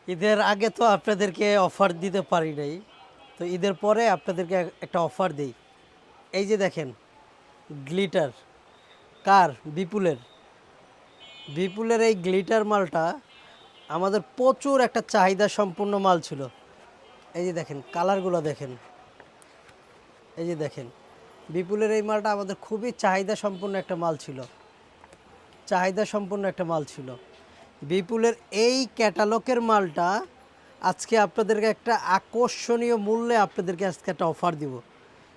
ঈদের আগে তো আপনাদেরকে অফার দিতে পারি নাই, তো ঈদের পরে আপনাদেরকে একটা অফার দিই। এই যে দেখেন, গ্লিটার কার বিপুলের বিপুলের এই গ্লিটার মালটা আমাদের প্রচুর একটা চাহিদা সম্পূর্ণ মাল ছিল। এই যে দেখেন কালারগুলো দেখেন, এই যে দেখেন বিপুলের এই মালটা আমাদের খুবই চাহিদা সম্পন্ন একটা মাল ছিল, চাহিদা সম্পন্ন একটা মাল ছিল। বিপুলের এই ক্যাটালগের মালটা আজকে আপনাদেরকে একটা আকর্ষণীয় মূল্যে আপনাদেরকে আজকে একটা অফার দিব,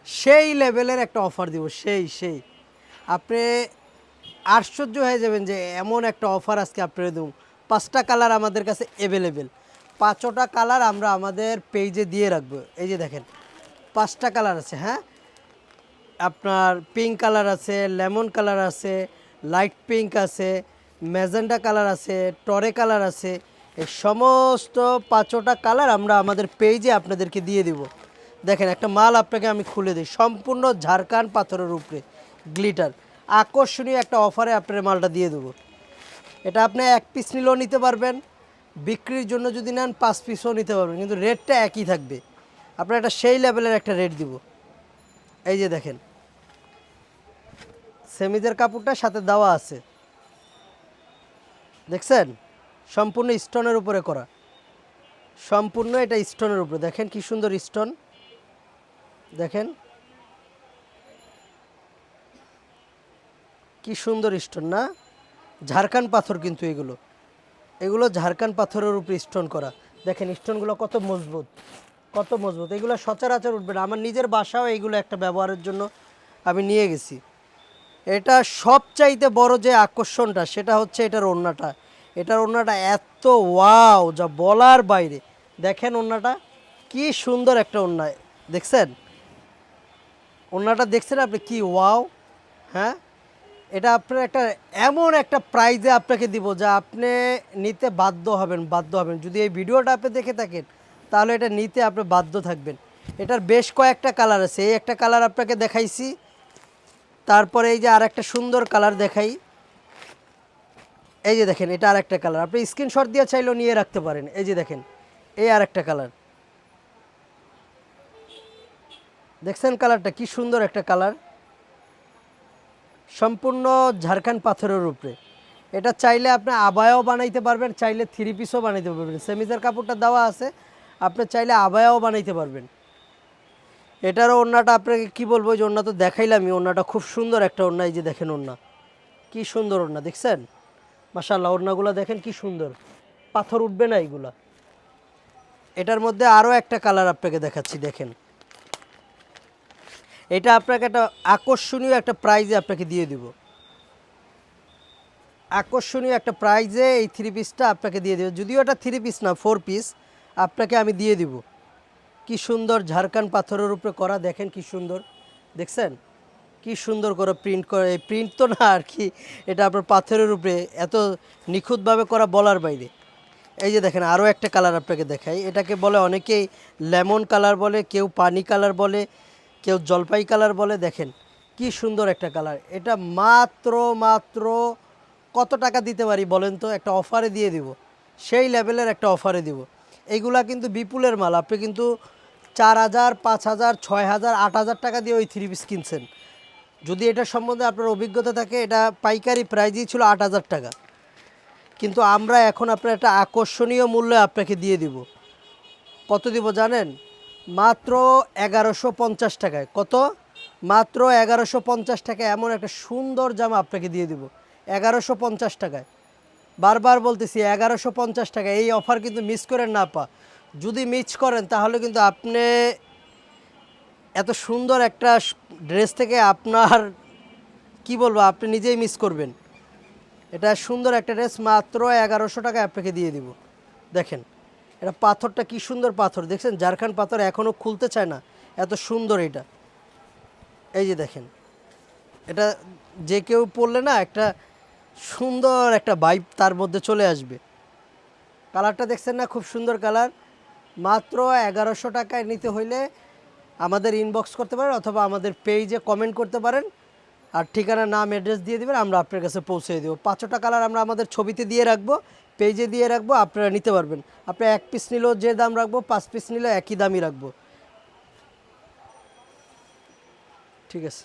সেই লেভেলের একটা অফার দিব, সেই আপনি আশ্চর্য হয়ে যাবেন যে এমন একটা অফার আজকে আপনারা দেব। 5টা কালার আমাদের কাছে অ্যাভেলেবেল, 5টা কালার আমরা আমাদের পেজে দিয়ে রাখবো। এই যে দেখেন 5টা কালার আছে, হ্যাঁ, আপনার পিঙ্ক কালার আছে, লেমন কালার আছে, লাইট পিঙ্ক আছে, ম্যাজেন্ডা কালার আছে, টরে কালার আছে। এই সমস্ত 5টা কালার আমরা আমাদের পেজে আপনাদেরকে দিয়ে দিব। দেখেন একটা মাল আপনাকে আমি খুলে দিই, সম্পূর্ণ ঝাড়খান্ড পাথরের উপরে গ্লিটার, আকর্ষণীয় একটা অফারে আপনার মালটা দিয়ে দেবো। এটা আপনি 1 পিস নিলেও নিতে পারবেন, বিক্রির জন্য যদি নেন 5 পিসও নিতে পারবেন, কিন্তু রেটটা একই থাকবে। আপনার একটা সেই লেভেলের একটা রেট দিব। এই যে দেখেন সেমিজের কাপড়টা সাথে দেওয়া আছে, দেখছেন, সম্পূর্ণ স্টোনের উপরে করা, সম্পূর্ণ এটা স্টোনের উপরে। দেখেন কি সুন্দর স্টোন, দেখেন কি সুন্দর স্টোন না, ঝাড়খান্ড পাথর কিন্তু এগুলো, এগুলো ঝাড়খান্ড পাথরের উপরে স্টোন করা। দেখেন স্টোনগুলো কত মজবুত, কত মজবুত। এগুলো সচরাচর উঠবে না, আমার নিজের বাসাও এইগুলো একটা ব্যবহারের জন্য আমি নিয়ে গেছি। এটা সবচাইতে বড় যে আকর্ষণটা সেটা হচ্ছে এটার ওড়নাটা। এটার ওড়নাটা এত ওয়াও যা বলার বাইরে। দেখেন ওড়নাটা কি সুন্দর একটা ওড়না, দেখছেন ওড়নাটা, দেখছেন আপনি কি ওয়াও। হ্যাঁ, এটা আপনার একটা এমন একটা প্রাইজে আপনাকে দিব যা আপনি নিতে বাধ্য হবেন, বাধ্য হবেন। যদি এই ভিডিওটা আপনি দেখে থাকেন তাহলে এটা নিতে আপনি বাধ্য থাকবেন। এটার বেশ কয়েকটা কালার আছে, এই একটা কালার আপনাকে দেখাইছি, তারপরে এই যে আর একটা সুন্দর কালার দেখাই। এই যে দেখেন এটা আর একটা কালার, আপনি স্ক্রিনশট দিয়ে চাইলেও নিয়ে রাখতে পারেন। এই যে দেখেন এই আর একটা কালার, দেখছেন কালারটা কি সুন্দর একটা কালার, সম্পূর্ণ ঝাড়খান্ড পাথরের উপরে। এটা চাইলে আপনি আবায়াও বানাইতে পারবেন, চাইলে 3 পিসও বানাইতে পারবেন। সেমিজের কাপড়টা দেওয়া আছে, আপনি চাইলে আবায়াও বানাইতে পারবেন। এটারও ওড়নাটা আপনাকে কি বলবো, যে ওড়না তো দেখাইলামই, ওড়নাটা খুব সুন্দর একটা ওড়না। এই যে দেখেন ওড়না কি সুন্দর ওড়না, দেখছেন মাশাআল্লাহ, ওড়নাগুলো দেখেন কি সুন্দর, পাথর উঠবে না এইগুলা। এটার মধ্যে আরও একটা কালার আপনাকে দেখাচ্ছি, দেখেন এটা আপনাকে একটা আকর্ষণীয় একটা প্রাইজে আপনাকে দিয়ে দিব, আকর্ষণীয় একটা প্রাইজে এই 3 পিসটা আপনাকে দিয়ে দেবো। যদিও এটা 3 পিস না, 4 পিস আপনাকে আমি দিয়ে দিব। কি সুন্দর ঝাড়খান্ড পাথরের উপরে করা, দেখেন কি সুন্দর, দেখছেন কি সুন্দর করে প্রিন্ট করে। এই প্রিন্ট তো না আর কি, এটা আপনার পাথরের উপরে এত নিখুঁতভাবে করা বলার বাইরে। এই যে দেখেন আরও একটা কালার আপনাকে দেখাই, এটাকে বলে অনেকেই লেমন কালার বলে, কেউ পানি কালার বলে, কেউ জলপাই কালার বলে। দেখেন কি সুন্দর একটা কালার। এটা মাত্র মাত্র কত টাকা দিতে পারি বলেন তো, একটা অফারে দিয়ে দিব, সেই লেভেলের একটা অফারে দিব। এইগুলা কিন্তু বিপুলের মাল, আপনি কিন্তু 4,000, 5,000, 6,000, 8,000 টাকা দিয়ে ওই 3 পিস কিনছেন। যদি এটা সম্বন্ধে আপনার অভিজ্ঞতা থাকে, এটা পাইকারি প্রাইজই ছিল 8,000 টাকা, কিন্তু আমরা এখন আপনার একটা আকর্ষণীয় মূল্যে আপনাকে দিয়ে দিব। কত দিব জানেন, মাত্র 1150 টাকায়। কত, মাত্র 1150 টাকায় এমন একটা সুন্দর জামা আপনাকে দিয়ে দিব 1150 টাকায়। বারবার বলতেছি 1150 টাকা, এই অফার কিন্তু মিস করেন না আপা। যদি মিস করেন তাহলে কিন্তু আপনি এত সুন্দর একটা ড্রেস থেকে আপনার কি বলবো, আপনি নিজেই মিস করবেন। এটা সুন্দর একটা ড্রেস মাত্র 1100 টাকায় আপনাকে দিয়ে দিব। দেখেন এটা পাথরটা কি সুন্দর পাথর, দেখছেন ঝাড়খান্ড পাথর এখনও খুলতে চায় না, এত সুন্দর এটা। এই যে দেখেন এটা যে কেউ পরলে না একটা সুন্দর একটা ভাইব তার মধ্যে চলে আসবে। কালারটা দেখছেন না, খুব সুন্দর কালার। মাত্র 1100 টাকায় নিতে হইলে আমাদের ইনবক্স করতে পারেন অথবা আমাদের পেজে কমেন্ট করতে পারেন, আর ঠিকানা নাম অ্যাড্রেস দিয়ে দেবেন, আমরা আপনার কাছে পৌঁছে দেবো। 5টা কালার আমরা আমাদের ছবিতে দিয়ে রাখবো, পেজে দিয়ে রাখবো, আপনারা নিতে পারবেন। আপনারা 1 পিস নিলেও যে দাম রাখবো, 5 পিস নিলেও একই দামই রাখবো। ঠিক আছে।